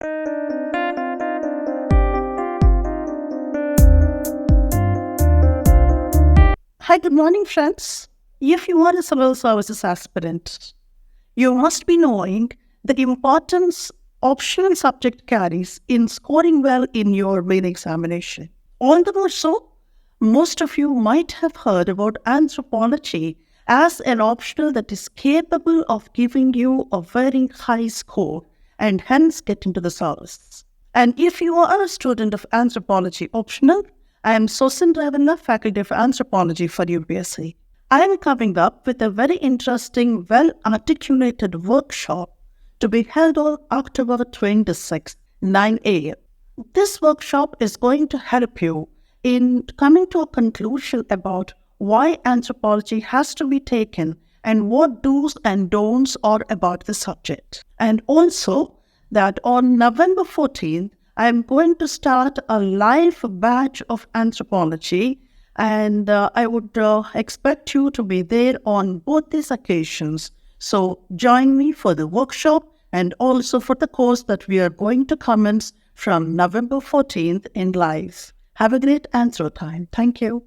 Hi, good morning, friends. If you are a civil services aspirant, you must be knowing the importance optional subject carries in scoring well in your main examination. All the more so, most of you might have heard about anthropology as an optional that is capable of giving you a very high score and hence get into the service. And if you are a student of anthropology optional, I am Sosin IAS, Faculty of Anthropology for UPSC. I am coming up with a very interesting, well-articulated workshop to be held on October 26th, 9 a.m. This workshop is going to help you in coming to a conclusion about why anthropology has to be taken and what do's and don'ts are about the subject. And also that on November 14th, I am going to start a live batch of anthropology, and I would expect you to be there on both these occasions. So join me for the workshop and also for the course that we are going to commence from November 14th in live. Have a great anthro time. Thank you.